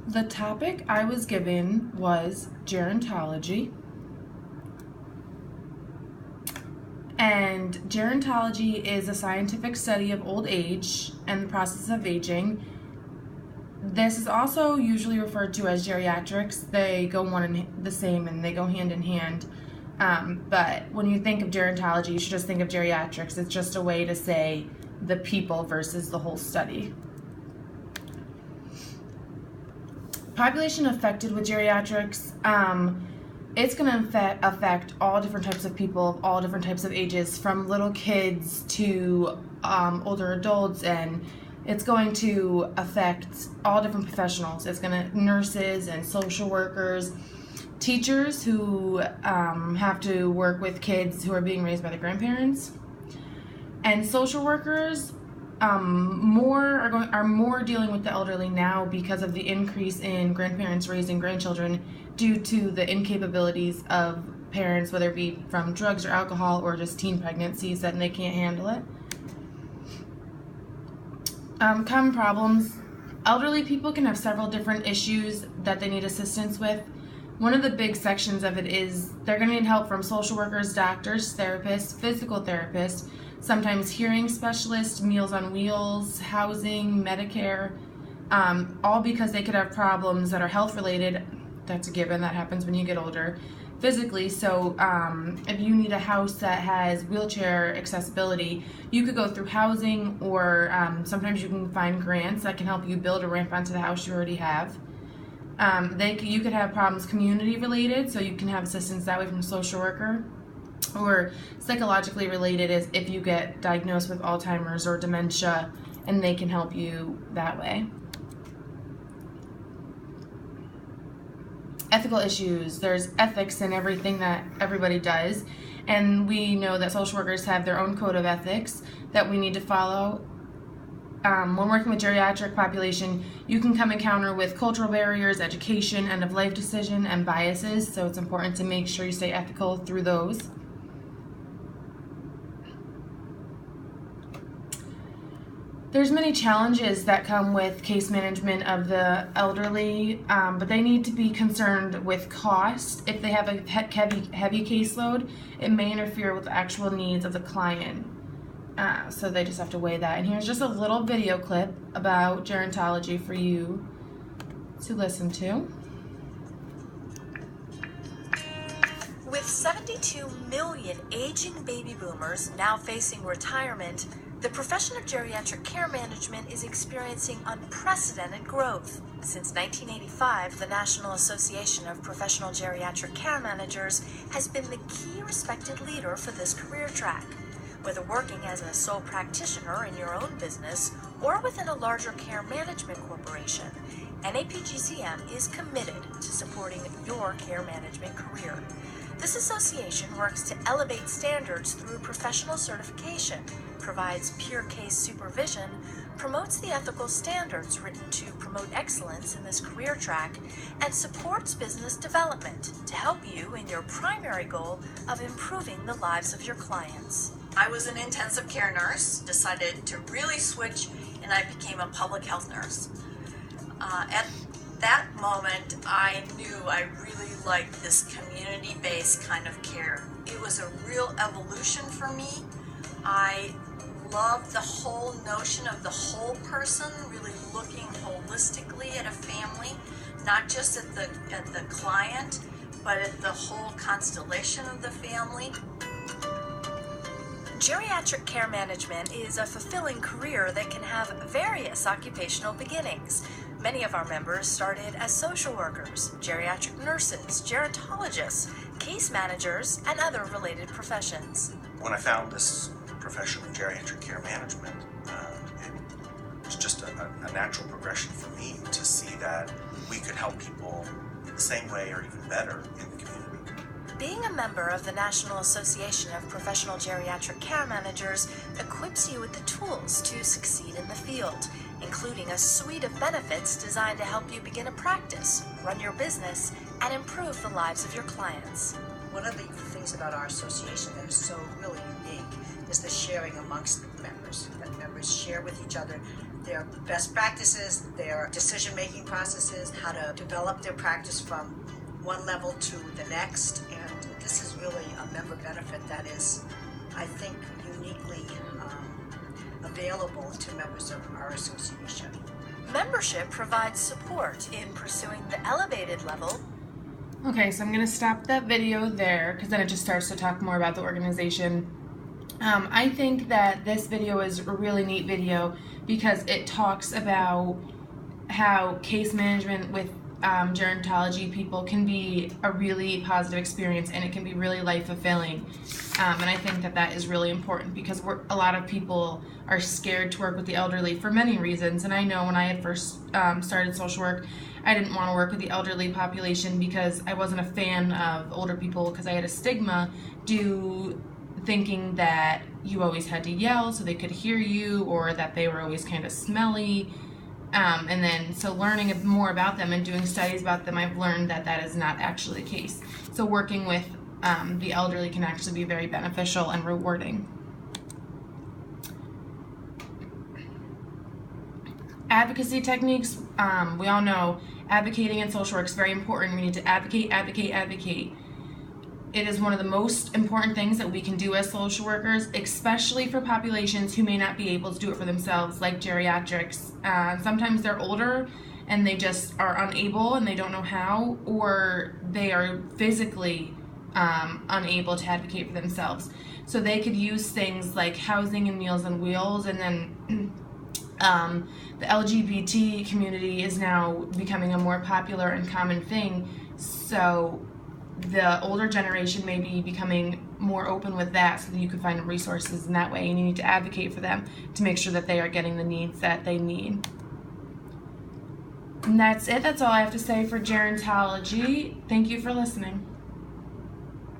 The topic I was given was gerontology. And gerontology is a scientific study of old age and the process of aging. This is also usually referred to as geriatrics. They go one and the same and they go hand in hand. But when you think of gerontology, you should just think of geriatrics. It's just a way to say the people versus the whole study. Population affected with geriatrics, it's going to affect all different types of people, all different types of ages, from little kids to older adults, and it's going to affect all different professionals. It's going to nurses and social workers, teachers who have to work with kids who are being raised by their grandparents, and social workers are more dealing with the elderly now because of the increase in grandparents raising grandchildren due to the incapabilities of parents, whether it be from drugs or alcohol or just teen pregnancies, that they can't handle it. Common problems. Elderly people can have several different issues that they need assistance with. One of the big sections of it is they're going to need help from social workers, doctors, therapists, physical therapists, sometimes hearing specialists, Meals on Wheels, housing, Medicare, all because they could have problems that are health related. That's a given. That happens when you get older. Physically, so if you need a house that has wheelchair accessibility, you could go through housing, or sometimes you can find grants that can help you build a ramp onto the house you already have. You could have problems community related, so you can have assistance that way from a social worker. Or psychologically related is if you get diagnosed with Alzheimer's or dementia, and they can help you that way. Ethical issues. There's ethics in everything that everybody does, and we know that social workers have their own code of ethics that we need to follow. When working with geriatric population, you can come encounter with cultural barriers, education, end-of-life decision, and biases, so it's important to make sure you stay ethical through those. There's many challenges that come with case management of the elderly, but they need to be concerned with cost. If they have a heavy caseload, it may interfere with the actual needs of the client. So they just have to weigh that. And here's just a little video clip about gerontology for you to listen to. With 72 million aging baby boomers now facing retirement, the profession of geriatric care management is experiencing unprecedented growth. Since 1985, the National Association of Professional Geriatric Care Managers has been the key respected leader for this career track. Whether working as a sole practitioner in your own business or within a larger care management corporation, NAPGCM is committed to supporting your care management career. This association works to elevate standards through professional certification, provides peer case supervision, promotes the ethical standards written to promote excellence in this career track, and supports business development to help you in your primary goal of improving the lives of your clients. I was an intensive care nurse, decided to really switch, and I became a public health nurse. At that moment, I knew I really liked this community-based kind of care. It was a real evolution for me. I loved the whole notion of the whole person, really looking holistically at a family, not just at the client, but at the whole constellation of the family. Geriatric care management is a fulfilling career that can have various occupational beginnings. Many of our members started as social workers, geriatric nurses, gerontologists, case managers, and other related professions. When I found this profession of geriatric care management, it was just a natural progression for me to see that we could help people the same way or even better in the community. Being a member of the National Association of Professional Geriatric Care Managers equips you with the tools to succeed in the field, including a suite of benefits designed to help you begin a practice, run your business, and improve the lives of your clients. One of the things about our association that is so really unique is the sharing amongst members. That members share with each other their best practices, their decision-making processes, how to develop their practice from one level to the next. And this is really a member benefit that is, I think, uniquely available to members of our association. Membership provides support in pursuing the elevated level. Okay, so I'm going to stop that video there because then it just starts to talk more about the organization. I think that this video is a really neat video because it talks about how case management with gerontology people can be a really positive experience, and it can be really life fulfilling. And I think that that is really important because a lot of people are scared to work with the elderly for many reasons. And I know when I had first started social work, I didn't want to work with the elderly population because I wasn't a fan of older people because I had a stigma due thinking that you always had to yell so they could hear you, or that they were always kind of smelly. And then, so learning more about them and doing studies about them, I've learned that that is not actually the case. So working with the elderly can actually be very beneficial and rewarding. Advocacy techniques, we all know advocating in social work is very important. We need to advocate, advocate, advocate. It is one of the most important things that we can do as social workers, especially for populations who may not be able to do it for themselves, like geriatrics. Sometimes they're older and they just are unable and they don't know how, or they are physically unable to advocate for themselves. So they could use things like housing and Meals on Wheels, and then the LGBT community is now becoming a more popular and common thing. So the older generation may be becoming more open with that, so that you can find resources in that way, and you need to advocate for them to make sure that they are getting the needs that they need. And that's it. That's all I have to say for gerontology. Thank you for listening.